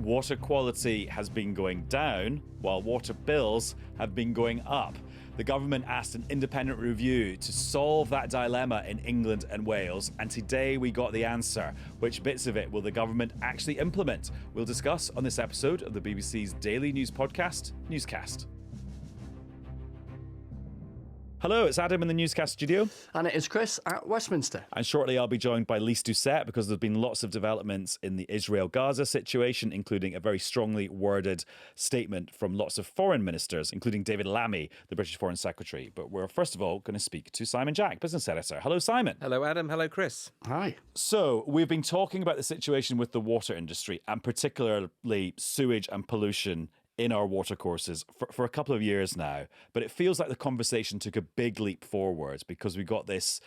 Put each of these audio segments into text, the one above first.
water quality has been going down while water bills have been going up. The government asked an independent review to solve that dilemma in England and Wales, and today we got the answer. Which bits of it will the government actually implement? We'll discuss on this episode of the BBC's daily news podcast, Newscast. Hello, it's Adam in the Newscast studio. And it is Chris at Westminster. And shortly I'll be joined by Lyse Doucet because there's been lots of developments in the Israel-Gaza situation, including a very strongly worded statement from lots of foreign ministers, including David Lammy, the British Foreign Secretary. But we're first of all going to speak to Simon Jack, business editor. Hello, Simon. Hello, Adam. Hello, Chris. Hi. So we've been talking about the situation with the water industry and particularly sewage and pollution in our watercourses for a couple of years now. But it feels like the conversation took a big leap forward because we got this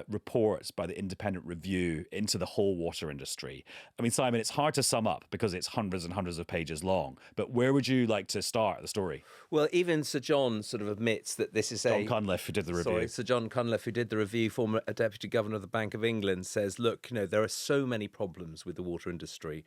report by the independent review into the whole water industry. I mean, Simon, it's hard to sum up because it's hundreds and hundreds of pages long. But where would you like to start the story? Well, even Sir Jon sort of admits that this is Jon Cunliffe, who did the review. Sir Jon Cunliffe, who did the review, former Deputy Governor of the Bank of England, says, look, there are so many problems with the water industry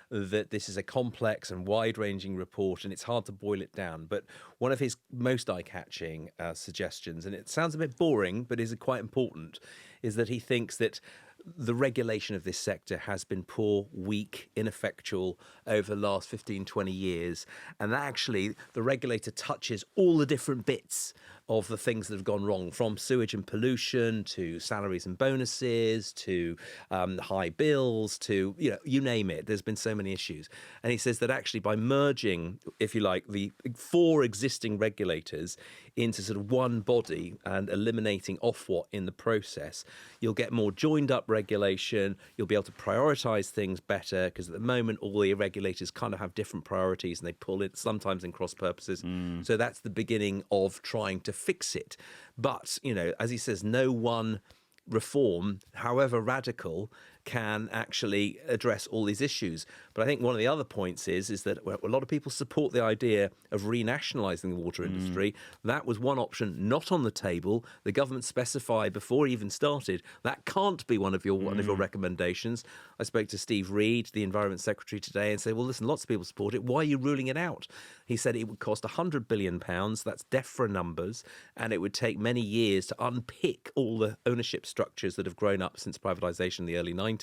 that this is a complex and wide-ranging report and it's hard to boil it down. But one of his most eye-catching suggestions, and it sounds a bit boring but is quite important, is that he thinks that the regulation of this sector has been poor, weak, ineffectual over the last 15, 20 years. And that actually, the regulator touches all the different bits of the things that have gone wrong, from sewage and pollution to salaries and bonuses to high bills to, you name it. There's been so many issues. And he says that actually by merging, if you like, the four existing regulators into sort of one body and eliminating Ofwat in the process, you'll get more joined up regulation. You'll be able to prioritise things better because at the moment all the regulators kind of have different priorities and they pull it sometimes in cross purposes. So that's the beginning of trying to fix it. But, as he says, no one reform, however radical, can actually address all these issues. But I think one of the other points is that a lot of people support the idea of renationalising the water industry. That was one option not on the table. The government specified before it even started that can't be one of your recommendations. I spoke to Steve Reed, the Environment Secretary, today and said, well, listen, lots of people support it. Why are you ruling it out? He said it would cost £100 billion. That's DEFRA numbers. And it would take many years to unpick all the ownership structures that have grown up since privatisation in the early 90s.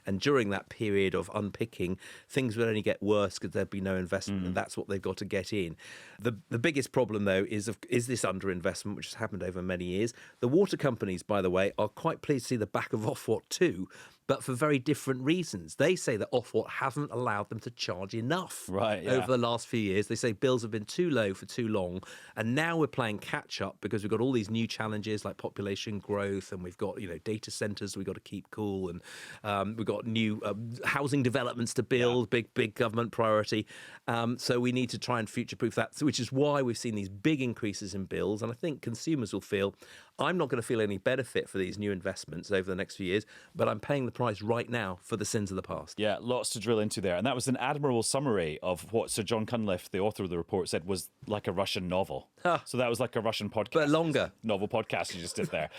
And during that period of unpicking, things would only get worse because there'd be no investment, and that's what they've got to get in. The biggest problem, though, is this underinvestment, which has happened over many years. The water companies, by the way, are quite pleased to see the back of Ofwat too, but for very different reasons. They say that Ofwat hasn't allowed them to charge enough over the last few years. They say bills have been too low for too long, and now we're playing catch-up because we've got all these new challenges like population growth, and we've got data centres we've got to keep cool, and we've got new housing developments to build, big government priority. So we need to try and future-proof that, which is why we've seen these big increases in bills. And I think consumers will feel, I'm not going to feel any benefit for these new investments over the next few years, but I'm paying the price right now for the sins of the past. Yeah, lots to drill into there. And that was an admirable summary of what Sir Jon Cunliffe, the author of the report, said was like a Russian novel. So that was like a Russian podcast. But longer. Novel podcast you just did there.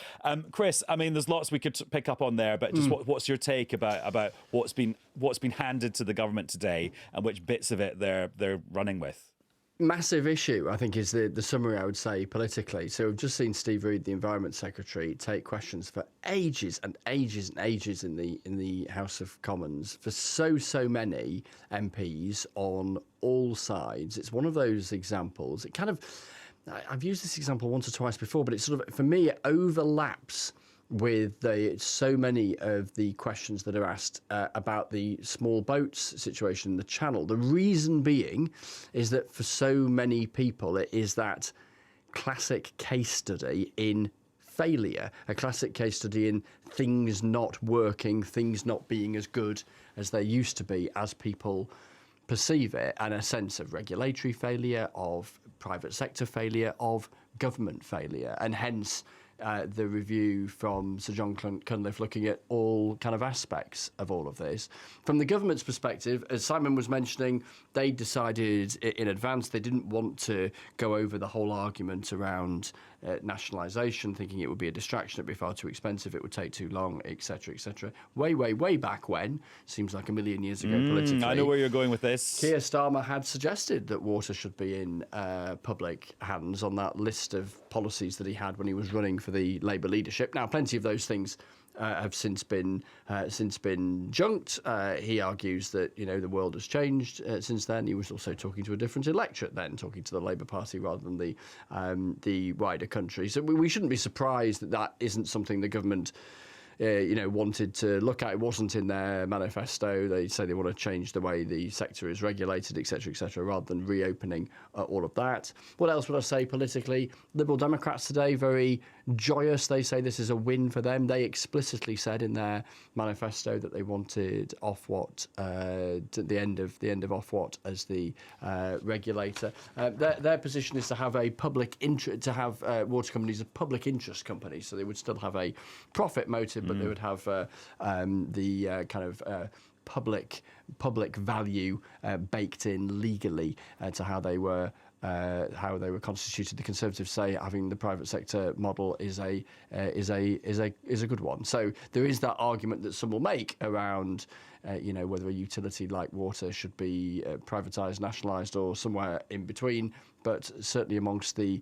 Chris, I mean, there's lots we could pick up on there, but just what's your take about what's been handed to the government today and which bits of it they're running with? Massive issue, I think, is the summary, I would say, politically. So we've just seen Steve Reed, the Environment Secretary, take questions for ages and ages and ages in the House of Commons for so many MPs on all sides. It's one of those examples. It kind of, I've used this example once or twice before, but it sort of, for me, it overlaps with so many of the questions that are asked about the small boats situation in the Channel. The reason being is that for so many people, it is that classic case study in failure, a classic case study in things not working, things not being as good as they used to be as people perceive it, and a sense of regulatory failure, of private sector failure, of government failure, and hence the review from Sir Jon Cunliffe looking at all kind of aspects of all of this. From the government's perspective, as Simon was mentioning, they decided in advance they didn't want to go over the whole argument around nationalisation, thinking it would be a distraction, it'd be far too expensive, it would take too long, etc., etc. Way back when, seems like a million years ago politically. I know where you're going with this. Keir Starmer had suggested that water should be in public hands on that list of policies that he had when he was running for the Labour leadership. Now, plenty of those things have since been junked. He argues that the world has changed since then. He was also talking to a different electorate then, talking to the Labour Party rather than the wider country. So we shouldn't be surprised that isn't something the government wanted to look at. It wasn't in their manifesto. They say they want to change the way the sector is regulated, etc., rather than reopening all of that. What else would I say politically? Liberal Democrats today, very joyous. They say this is a win for them. They explicitly said in their manifesto that they wanted Ofwat, the end of Ofwat as the regulator. Their position is to have a public interest, to have water companies as public interest companies, so they would still have a profit motive, but they would have the kind of public value baked in legally to how they were constituted. The Conservatives say having the private sector model is a good one. So there is that argument that some will make around whether a utility like water should be privatised, nationalised, or somewhere in between. But certainly amongst the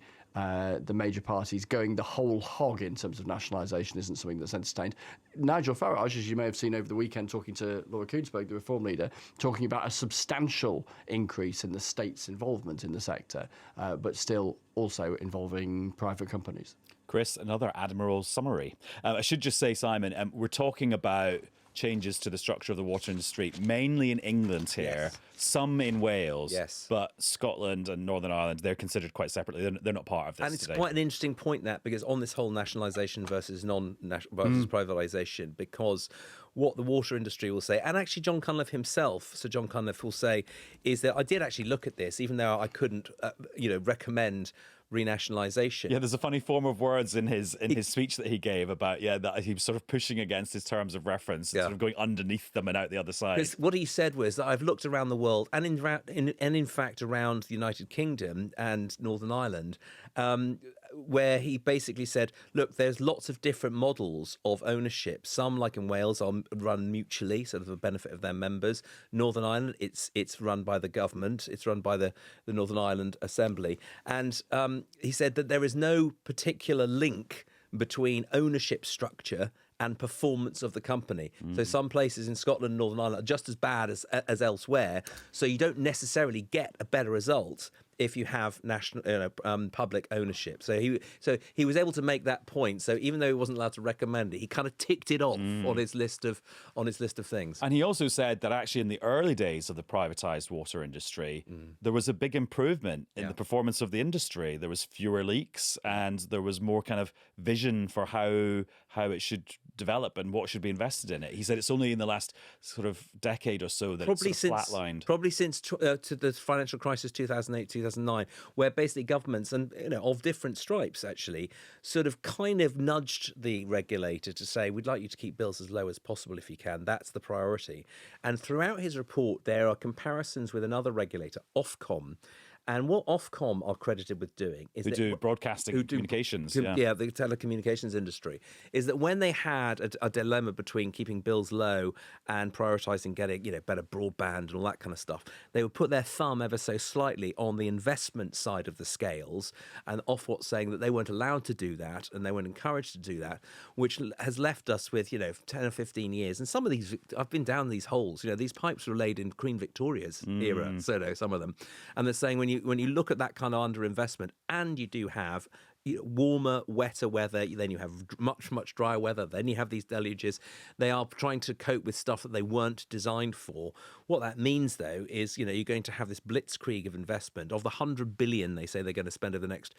major parties, going the whole hog in terms of nationalisation isn't something that's entertained. Nigel Farage, as you may have seen over the weekend, talking to Laura Kuenssberg, the Reform leader, talking about a substantial increase in the state's involvement in the sector, but still also involving private companies. Chris, another Admiral summary. I should just say, Simon, we're talking about changes to the structure of the water industry, mainly in England here, some in Wales, but Scotland and Northern Ireland, they're considered quite separately. They're not part of this. And it's today. quite an interesting point, that, because on this whole nationalisation versus versus privatisation, because what the water industry will say, and actually Jon Cunliffe himself, Sir Jon Cunliffe, will say, is that I did actually look at this, even though I couldn't, recommend renationalisation. Yeah, there's a funny form of words in his speech that he gave about that he was sort of pushing against his terms of reference, and sort of going underneath them and out the other side. Because what he said was that I've looked around the world, and in fact around the United Kingdom and Northern Ireland, where he basically said, look, there's lots of different models of ownership. Some, like in Wales, are run mutually, sort of for the benefit of their members. Northern Ireland, it's run by the government. It's run by the Northern Ireland Assembly. And he said that there is no particular link between ownership structure and performance of the company. So some places in Scotland and Northern Ireland are just as bad as elsewhere. So you don't necessarily get a better result if you have national, public ownership. So he was able to make that point. So even though he wasn't allowed to recommend it, he kind of ticked it off on his list of things. And he also said that actually in the early days of the privatised water industry, there was a big improvement in the performance of the industry. There was fewer leaks, and there was more kind of vision for how it should develop and what should be invested in it. He said it's only in the last sort of decade or so that it's sort of flatlined. Probably since to the financial crisis 2008, 2009, where basically governments and of different stripes actually sort of kind of nudged the regulator to say, we'd like you to keep bills as low as possible if you can. That's the priority. And throughout his report, there are comparisons with another regulator, Ofcom. And what Ofcom are credited with doing is who do broadcasting communications. The telecommunications industry, is that when they had a dilemma between keeping bills low and prioritising getting better broadband and all that kind of stuff, they would put their thumb ever so slightly on the investment side of the scales, and Ofwat saying that they weren't allowed to do that and they weren't encouraged to do that, which has left us with 10 or 15 years. And some of these, I've been down these holes. These pipes were laid in Queen Victoria's era, so some of them, and they're saying when you look at that kind of underinvestment, and you do have warmer, wetter weather, then you have much drier weather, then you have these deluges. They are trying to cope with stuff that they weren't designed for. What that means, though, is you're going to have this blitzkrieg of investment. Of the 100 billion they say they're going to spend over the next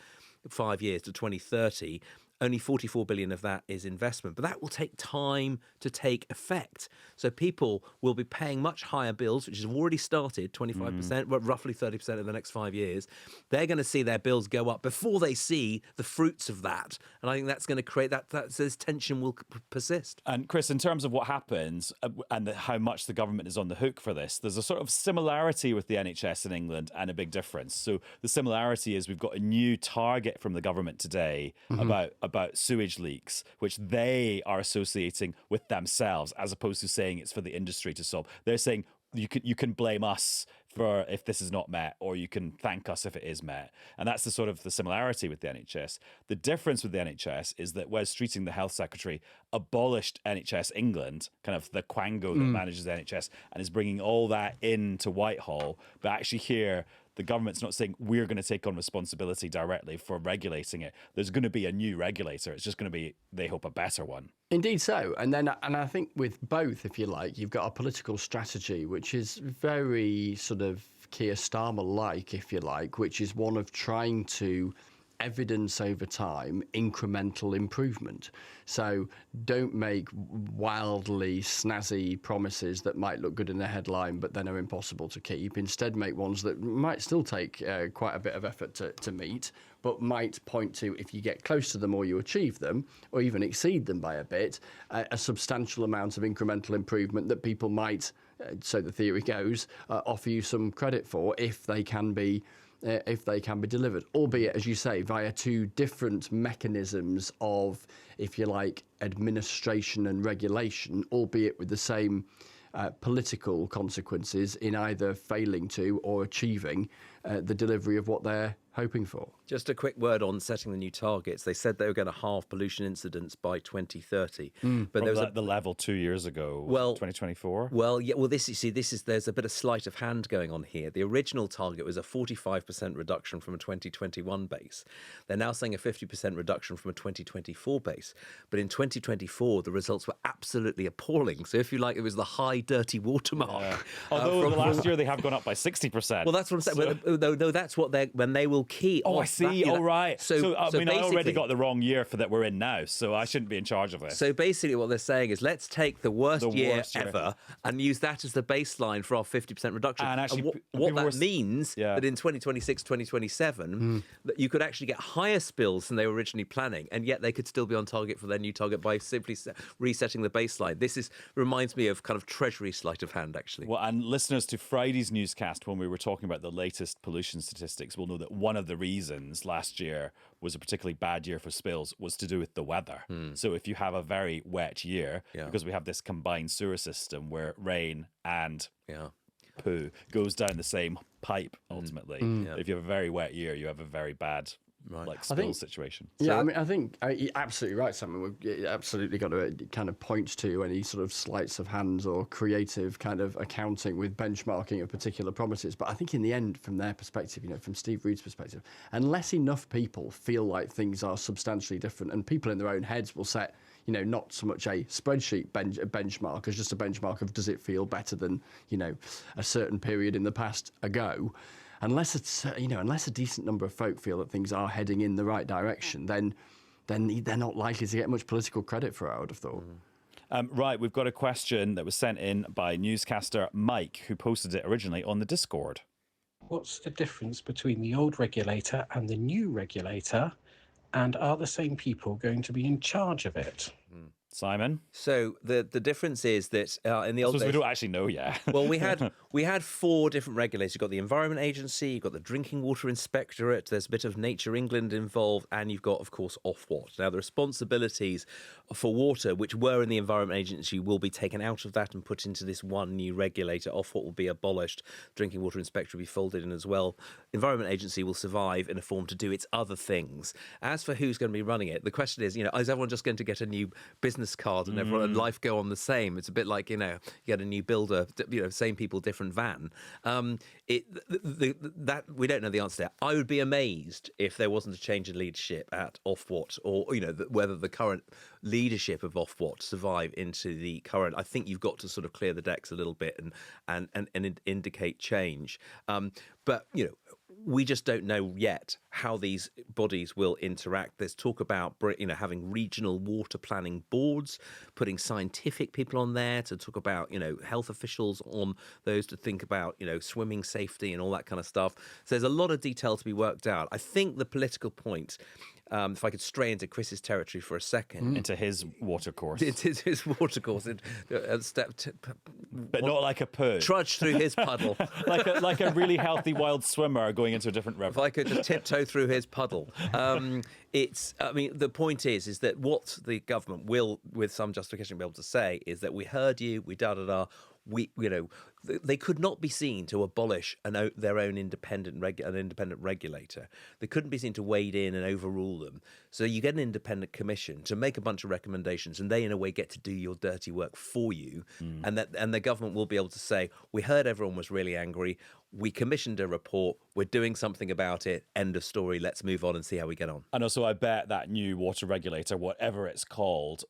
5 years to 2030, only 44 billion of that is investment. But that will take time to take effect. So people will be paying much higher bills, which have already started, 25%, well, roughly 30% in the next 5 years. They're going to see their bills go up before they see the fruits of that. And I think that's going to create that this tension will persist. And Chris, in terms of what happens and how much the government is on the hook for this, there's a sort of similarity with the NHS in England and a big difference. So the similarity is we've got a new target from the government today about sewage leaks, which they are associating with themselves, as opposed to saying it's for the industry to solve. They're saying you can blame us for if this is not met, or you can thank us if it is met. And that's the sort of the similarity with the NHS. The difference with the NHS is that Wes Streeting, the health secretary, abolished NHS England, kind of the quango that manages the NHS, and is bringing all that into Whitehall. But actually here, the government's not saying we're going to take on responsibility directly for regulating it. There's going to be a new regulator. It's just going to be, they hope, a better one. Indeed so. And I think with both, if you like, you've got a political strategy which is very sort of Keir Starmer-like, if you like, which is one of trying to evidence over time incremental improvement. So don't make wildly snazzy promises that might look good in the headline but then are impossible to keep. Instead, make ones that might still take quite a bit of effort to meet, but might point to, if you get close to them or you achieve them, or even exceed them by a bit, a substantial amount of incremental improvement that people might, so the theory goes, offer you some credit for if they can be delivered, albeit, as you say, via two different mechanisms of, if you like, administration and regulation, albeit with the same political consequences in either failing to or achieving the delivery of what they're hoping for. Just a quick word on setting the new targets. They said they were going to halve pollution incidents by 2030, but there was the level 2 years ago. 2024. Well, yeah. Well, there's a bit of sleight of hand going on here. The original target was a 45% reduction from a 2021 base. They're now saying a 50% reduction from a 2024 base. But in 2024, the results were absolutely appalling. So, if you like, it was the high dirty watermark. Yeah. Although the last year they have gone up by 60%. Well, that's what I'm saying. So, no, that's what they will key. Oh, I see. That, right. So I already got the wrong year for that we're in now, so I shouldn't be in charge of this. So basically what they're saying is let's take the worst year ever and use that as the baseline for our 50% reduction. And actually, what that means that in 2026, 2027, that you could actually get higher spills than they were originally planning, and yet they could still be on target for their new target by simply resetting the baseline. This reminds me of kind of Treasury sleight of hand, actually. Well, and listeners to Friday's newscast, when we were talking about the latest pollution statistics, will know that one of the reasons last year was a particularly bad year for spills was to do with the weather. So if you have a very wet year, because we have this combined sewer system where rain and poo goes down the same pipe ultimately. If you have a very wet year, you have a very bad spill situation. Yeah, I mean, I think you're absolutely right, Simon. We've absolutely got to kind of point to any sort of sleights of hands or creative kind of accounting with benchmarking of particular promises. But I think in the end, from their perspective, from Steve Reed's perspective, unless enough people feel like things are substantially different, and people in their own heads will set, not so much a spreadsheet benchmark as just a benchmark of does it feel better than, a certain period in the past ago. Unless a decent number of folk feel that things are heading in the right direction, then they're not likely to get much political credit for it, I would have thought. Right, we've got a question that was sent in by newscaster Mike, who posted it originally on the Discord. What's the difference between the old regulator and the new regulator, and are the same people going to be in charge of it? Simon? So the difference is that in the old days, we don't actually know yet. Well, we had four different regulators. You've got the Environment Agency, you've got the Drinking Water Inspectorate, there's a bit of Nature England involved, and you've got, of course, Ofwat. Now, the responsibilities for water, which were in the Environment Agency, will be taken out of that and put into this one new regulator. Ofwat will be abolished. Drinking Water Inspectorate will be folded in as well. Environment Agency will survive in a form to do its other things. As for who's going to be running it, the question is, is everyone just going to get a new business card and everyone and life go on the same? It's a bit like, you get a new builder, same people, different van. That we don't know the answer to that. I would be amazed if there wasn't a change in leadership at Ofwat, or whether the current leadership of Ofwat survive into the current. I think you've got to sort of clear the decks a little bit and indicate change. But we just don't know yet how these bodies will interact. There's talk about having regional water planning boards, putting scientific people on there to talk about health officials on those to think about swimming safety and all that kind of stuff. So there's a lot of detail to be worked out. I think the political point, if I could stray into Chris's territory for a second. Into his watercourse. It is his watercourse. But not like a poo. Trudge through his puddle. like a really healthy wild swimmer going into a different river. If I could just tiptoe through his puddle. The point is that what the government will, with some justification, be able to say is that we heard you, we da-da-da, they could not be seen to abolish their own independent regulator. They couldn't be seen to wade in and overrule them. So you get an independent commission to make a bunch of recommendations, and they, in a way, get to do your dirty work for you. And the government will be able to say, we heard everyone was really angry. We commissioned a report. We're doing something about it. End of story. Let's move on and see how we get on. And also, I bet that new water regulator, whatever it's called,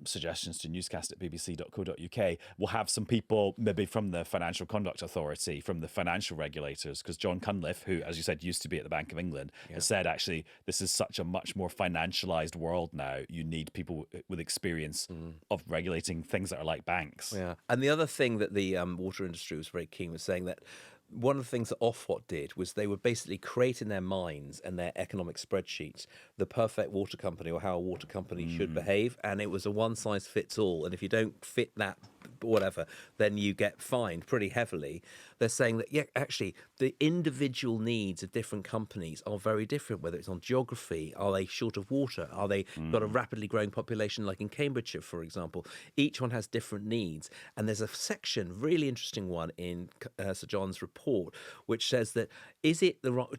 suggestions to newscast@bbc.co.uk, will have some people maybe from the Financial Conduct Authority, from the financial regulators, because Jon Cunliffe, who, as you said, used to be at the Bank of England, has said, actually, this is such a much more financialised world now. You need people with experience of regulating things that are like banks. Yeah. And the other thing that the water industry was very keen was saying that one of the things that Ofwat did was they would basically create in their minds and their economic spreadsheets the perfect water company, or how a water company should behave, and it was a one-size-fits-all. And if you don't fit that, whatever, then you get fined pretty heavily. They're saying that, actually, the individual needs of different companies are very different, whether it's on geography, are they short of water, are they got a rapidly growing population like in Cambridgeshire, for example. Each one has different needs. And there's a section, really interesting one, in Sir Jon's report, which says that,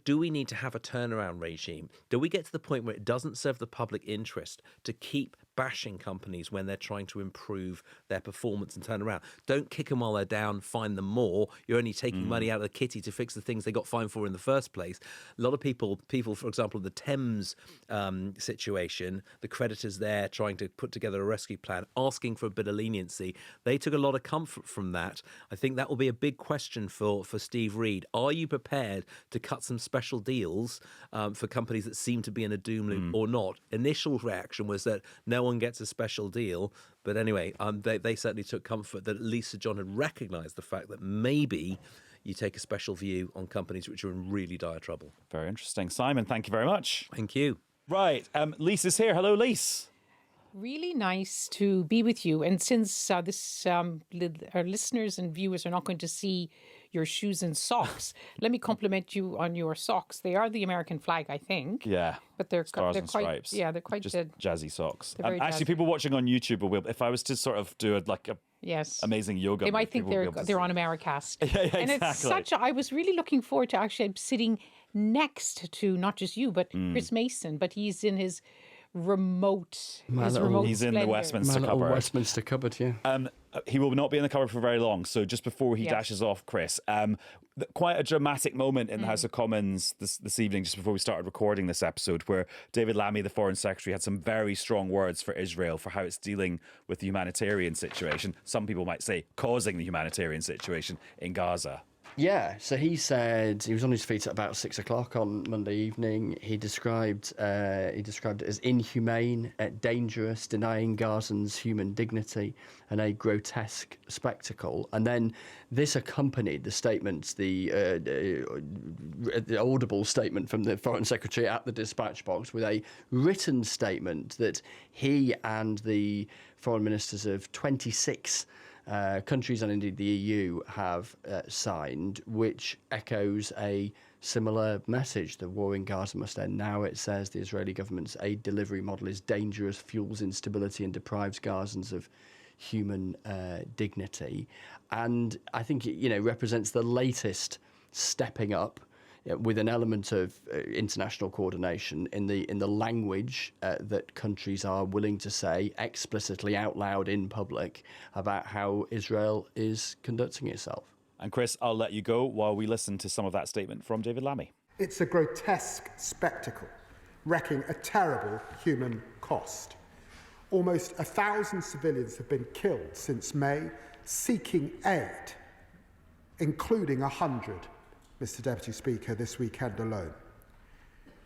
do we need to have a turnaround regime? Do we get to the point where it doesn't serve the public interest to keep bashing companies when they're trying to improve their performance and turn around? Don't kick them while they're down, fine them more. You're only taking money out of the kitty to fix the things they got fined for in the first place. A lot of people, for example, the Thames situation, the creditors there trying to put together a rescue plan, asking for a bit of leniency, they took a lot of comfort from that. I think that will be a big question for Steve Reed. Are you prepared to cut some special deals for companies that seem to be in a doom loop or not? Initial reaction was that no one gets a special deal. But anyway, they certainly took comfort that at least Sir Jon had recognised the fact that maybe you take a special view on companies which are in really dire trouble. Very interesting. Simon, thank you very much. Thank you. Right, Lyse is here. Hello, Lyse. Really nice to be with you. And since our listeners and viewers are not going to see your shoes and socks, let me compliment you on your socks. They are the American flag, I think. Yeah. But they're Stars and quite stripes. Yeah, they're quite just jazzy socks. Very actually, jazzy. people watching on YouTube will be able, if I was to sort of do a yes amazing yoga, they might think people will be able to they're see. on Americast. Yeah, And exactly. it's such I was really looking forward to actually sitting next to not just you, but Chris Mason, but he's in his remote He's in the splendor. Westminster My little cupboard. Westminster cupboard, yeah. He will not be in the cupboard for very long. So just before he Yes. dashes off, Chris, quite a dramatic moment in the House of Commons this evening, just before we started recording this episode, where David Lammy, the Foreign Secretary, had some very strong words for Israel, for how it's dealing with the humanitarian situation. Some people might say causing the humanitarian situation in Gaza. Yeah, so he said he was on his feet at about 6 o'clock on Monday evening. He described it as inhumane, dangerous, denying Gazans human dignity, and a grotesque spectacle. And then this accompanied the statement, the audible statement from the Foreign Secretary at the dispatch box, with a written statement that he and the foreign ministers of 26 countries and indeed the EU have signed, which echoes a similar message. The war in Gaza must end now, it says. The Israeli government's aid delivery model is dangerous, fuels instability and deprives Gazans of human dignity. And I think it represents the latest stepping up with an element of international coordination in the language that countries are willing to say explicitly out loud in public about how Israel is conducting itself. And Chris, I'll let you go while we listen to some of that statement from David Lammy. It's a grotesque spectacle, wrecking a terrible human cost. Almost 1,000 civilians have been killed since May, seeking aid, including 100 Mr. Deputy Speaker, this weekend alone.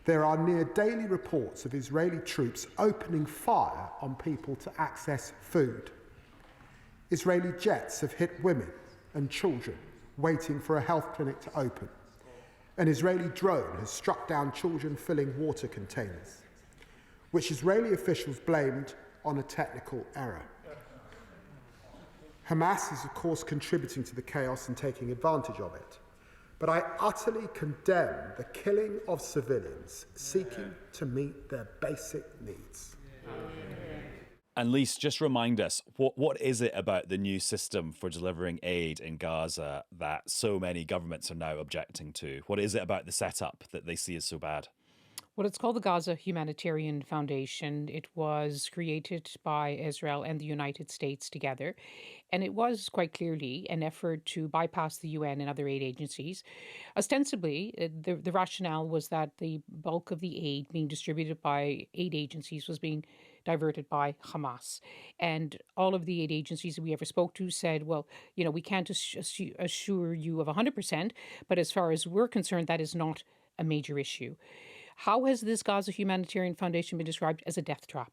There are near daily reports of Israeli troops opening fire on people to access food. Israeli jets have hit women and children waiting for a health clinic to open. An Israeli drone has struck down children filling water containers, which Israeli officials blamed on a technical error. Hamas is, of course, contributing to the chaos and taking advantage of it. But I utterly condemn the killing of civilians seeking to meet their basic needs. And Lyse, just remind us, what is it about the new system for delivering aid in Gaza that so many governments are now objecting to? What is it about the setup that they see as so bad? Well, it's called the Gaza Humanitarian Foundation. It was created by Israel and the United States together. And it was quite clearly an effort to bypass the UN and other aid agencies. Ostensibly, the rationale was that the bulk of the aid being distributed by aid agencies was being diverted by Hamas. And all of the aid agencies that we ever spoke to said, well, we can't assure you of 100%, but as far as we're concerned, that is not a major issue. How has this Gaza Humanitarian Foundation been described? As a death trap.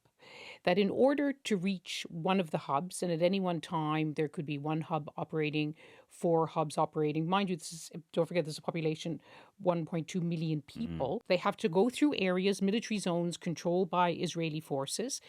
That in order to reach one of the hubs, and at any one time there could be one hub operating, 4 hubs operating. Mind you, don't forget there's a population 1.2 million people. They have to go through areas, military zones controlled by Israeli forces.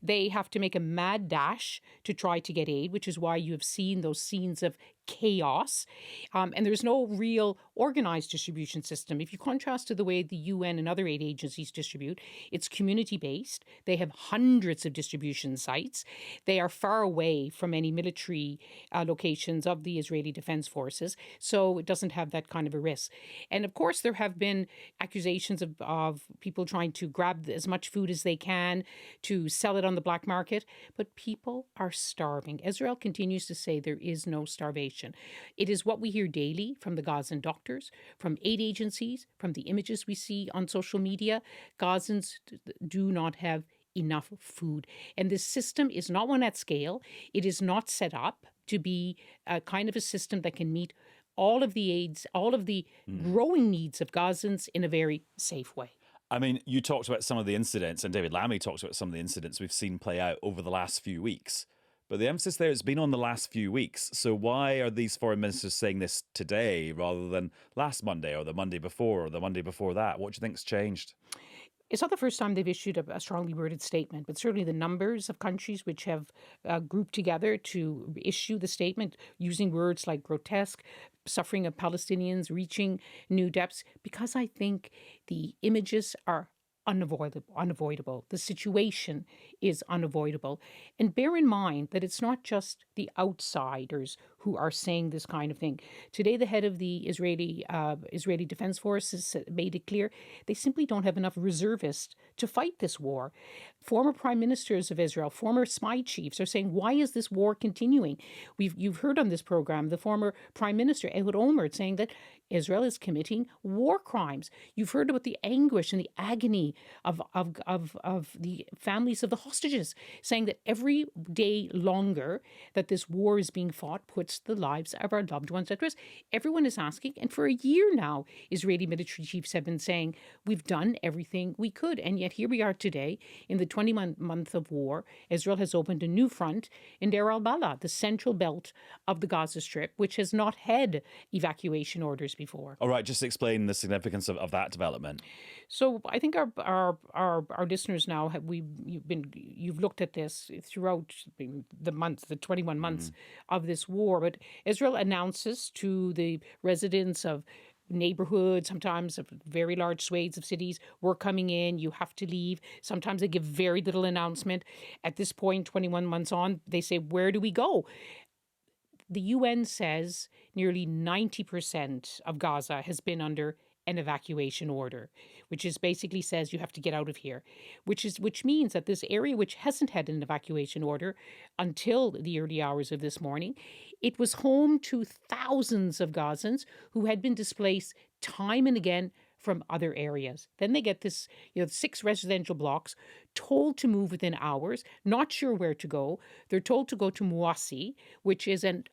They have to make a mad dash to try to get aid, which is why you have seen those scenes of chaos. And there's no real organized distribution system. If you contrast to the way the UN and other aid agencies distribute, it's community-based. They have hundreds of distribution sites. They are far away from any military locations of the Israeli Defense Forces, so it doesn't have that kind of a risk. And of course, there have been accusations of people trying to grab as much food as they can to sell it on the black market, but people are starving. Israel continues to say there is no starvation. It is what we hear daily from the Gazan doctors, from aid agencies, from the images we see on social media. Gazans do not have enough food. And this system is not one at scale. It is not set up to be a kind of a system that can meet all of the aids, all of the growing needs of Gazans in a very safe way. I mean, you talked about some of the incidents, and David Lammy talked about some of the incidents we've seen play out over the last few weeks. But the emphasis there has been on the last few weeks. So why are these foreign ministers saying this today rather than last Monday or the Monday before or the Monday before that? What do you think's changed? It's not the first time they've issued a strongly worded statement, but certainly the numbers of countries which have grouped together to issue the statement using words like grotesque, suffering of Palestinians reaching new depths, because I think the images are unavoidable. The situation is unavoidable. And bear in mind that it's not just the outsiders who are saying this kind of thing. Today, the head of the Israeli Defense Forces made it clear they simply don't have enough reservists to fight this war. Former prime ministers of Israel, former spy chiefs are saying, why is this war continuing? You've heard on this program the former prime minister, Ehud Olmert, saying that Israel is committing war crimes. You've heard about the anguish and the agony of the families of the hostages, saying that every day longer that this war is being fought puts the lives of our loved ones at risk. Everyone is asking, and for a year now, Israeli military chiefs have been saying, we've done everything we could. And yet here we are today in the 20-month of war. Israel has opened a new front in Deir al-Balah, the central belt of the Gaza Strip, which has not had evacuation orders before. All right, just explain the significance of that development. So I think our listeners now you've looked at this throughout the 21 months of this war. But Israel announces to the residents of neighborhoods, sometimes of very large swathes of cities, we're coming in, you have to leave. Sometimes they give very little announcement. At this point, 21 months on, they say, where do we go? The UN says nearly 90% of Gaza has been under an evacuation order, which is basically says you have to get out of here, which means that this area which hasn't had an evacuation order until the early hours of this morning, it was home to thousands of Gazans who had been displaced time and again from other areas. Then they get this, 6 residential blocks, told to move within hours, not sure where to go. They're told to go to Mouassi, which is a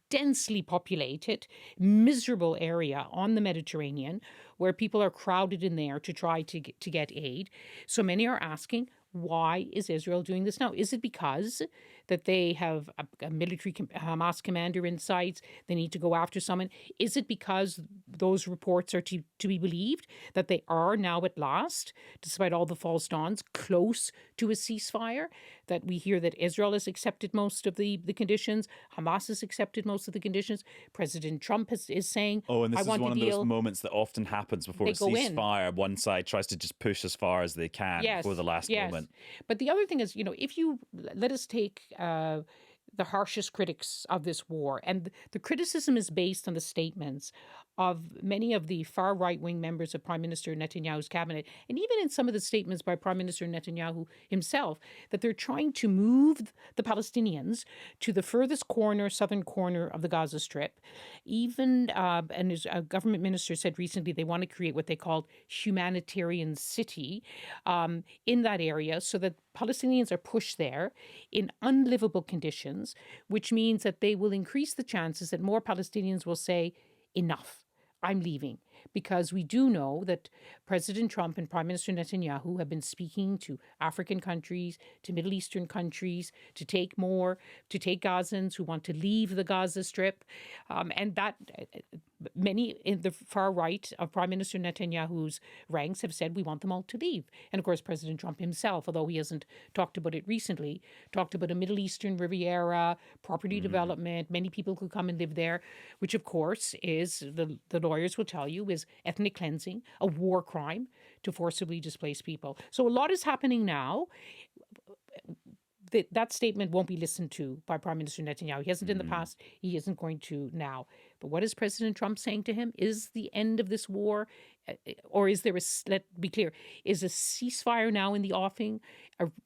densely populated, miserable area on the Mediterranean, where people are crowded in there to try to get aid. So many are asking, why is Israel doing this now? Is it because that they have a military Hamas commander in sight? They need to go after someone? Is it because those reports are to be believed that they are now at last, despite all the false dawns, close to a ceasefire? That we hear that Israel has accepted most of the conditions, Hamas has accepted most of the conditions. President Trump is saying, and this I is want one a of deal. those moments that often happens before a ceasefire. One side tries to just push as far as they can before the last moment. But the other thing is, if you let us take the harshest critics of this war, and the criticism is based on the statements of many of the far right-wing members of Prime Minister Netanyahu's cabinet, and even in some of the statements by Prime Minister Netanyahu himself, that they're trying to move the Palestinians to the furthest southern corner of the Gaza Strip. Even, and a government minister said recently, they want to create what they called humanitarian city in that area, so that Palestinians are pushed there in unlivable conditions, which means that they will increase the chances that more Palestinians will say, enough, I'm leaving. Because we do know that President Trump and Prime Minister Netanyahu have been speaking to African countries, to Middle Eastern countries, to take Gazans who want to leave the Gaza Strip. And that many in the far right of Prime Minister Netanyahu's ranks have said, we want them all to leave. And of course, President Trump himself, although he hasn't talked about it recently, talked about a Middle Eastern Riviera, property development, many people could come and live there, which of course is, the lawyers will tell you, is ethnic cleansing, a war crime to forcibly displace people. So a lot is happening now. That statement won't be listened to by Prime Minister Netanyahu. He hasn't in the past. He isn't going to now. But what is President Trump saying to him? Is the end of this war, or is there let's be clear, is a ceasefire now in the offing,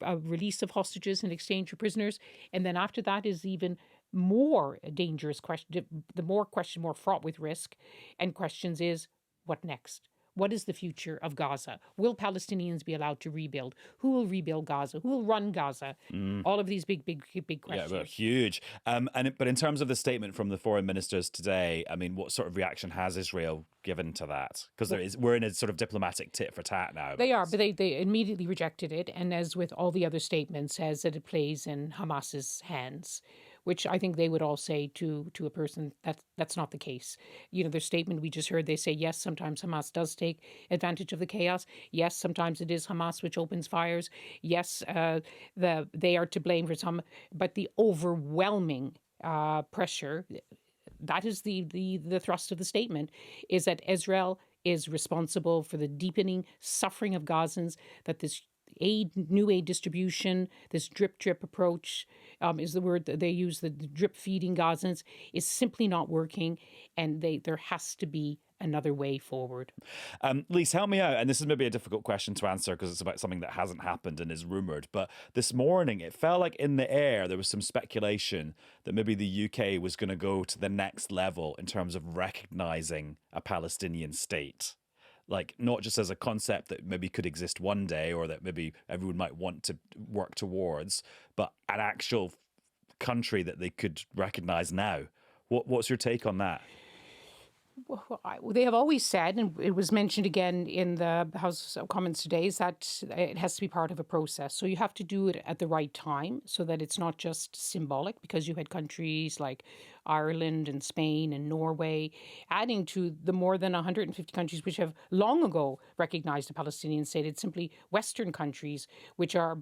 a release of hostages and exchange for prisoners? And then after that is even more dangerous question, more fraught with risk and questions is, what next? What is the future of Gaza? Will Palestinians be allowed to rebuild? Who will rebuild Gaza? Who will run Gaza? All of these big questions. Yeah, but huge. But in terms of the statement from the foreign ministers today, I mean, what sort of reaction has Israel given to that? Because we're in a sort of diplomatic tit for tat now. They are, but they immediately rejected it. And as with all the other statements, says that it plays in Hamas's hands, which I think they would all say to a person that's not the case. Their statement we just heard, they say, yes, sometimes Hamas does take advantage of the chaos. Yes, sometimes it is Hamas which opens fires. Yes, they are to blame for some, but the overwhelming pressure, that is the thrust of the statement, is that Israel is responsible for the deepening suffering of Gazans, that this new aid distribution, this drip approach is the word that they use, the drip feeding Gazans, is simply not working, and there has to be another way forward. Lyse, help me out, and this is maybe a difficult question to answer because it's about something that hasn't happened and is rumoured, but this morning it felt like in the air there was some speculation that maybe the UK was going to go to the next level in terms of recognising a Palestinian state. Like, not just as a concept that maybe could exist one day or that maybe everyone might want to work towards, but an actual country that they could recognise now. What's your take on that? They have always said, and it was mentioned again in the House of Commons today, is that it has to be part of a process. So you have to do it at the right time so that it's not just symbolic, because you had countries like Ireland and Spain and Norway adding to the more than 150 countries which have long ago recognized the Palestinian state. It's simply Western countries which are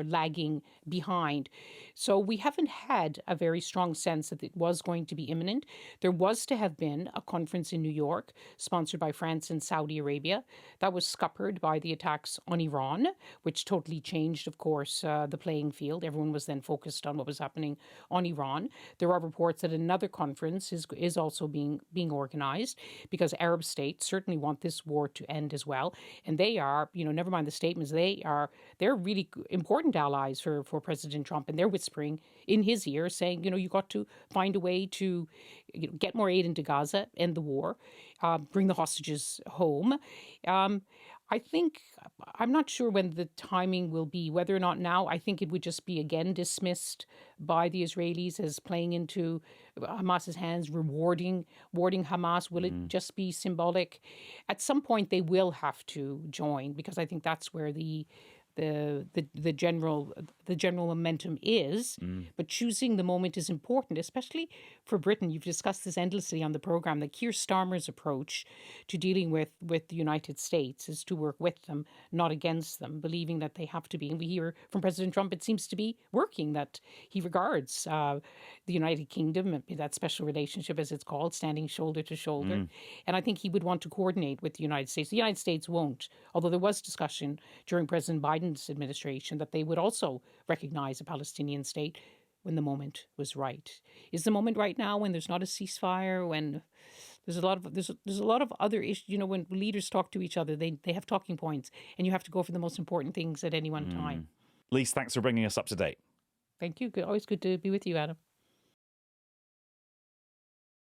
lagging behind. So we haven't had a very strong sense that it was going to be imminent. There was to have been a conference in New York sponsored by France and Saudi Arabia. That was scuppered by the attacks on Iran, which totally changed, of course, the playing field. Everyone was then focused on what was happening on Iran. There are reports that another conference is also being organized, because Arab states certainly want this war to end as well, and they are, never mind the statements, they're really important allies for President Trump, and they're whispering in his ear, saying, you got to find a way to get more aid into Gaza, end the war, bring the hostages home. I think, I'm not sure when the timing will be, whether or not now. I think it would just be again dismissed by the Israelis as playing into Hamas's hands, rewarding Hamas. Will it just be symbolic? At some point, they will have to join, because I think that's where the general momentum is. But choosing the moment is important, especially for Britain. You've discussed this endlessly on the program. That Keir Starmer's approach to dealing with the United States is to work with them, not against them, believing that they have to be. And we hear from President Trump, it seems to be working, that he regards the United Kingdom, that special relationship, as it's called, standing shoulder to shoulder. And I think he would want to coordinate with the United States. The United States won't, although there was discussion during President Biden's administration that they would also recognize a Palestinian state when the moment was right. Is the moment right now, when there's not a ceasefire, when there's a lot of other issues? When leaders talk to each other, they have talking points, and you have to go for the most important things at any one time. Lyse, thanks for bringing us up to date. Thank you. Always good to be with you, Adam.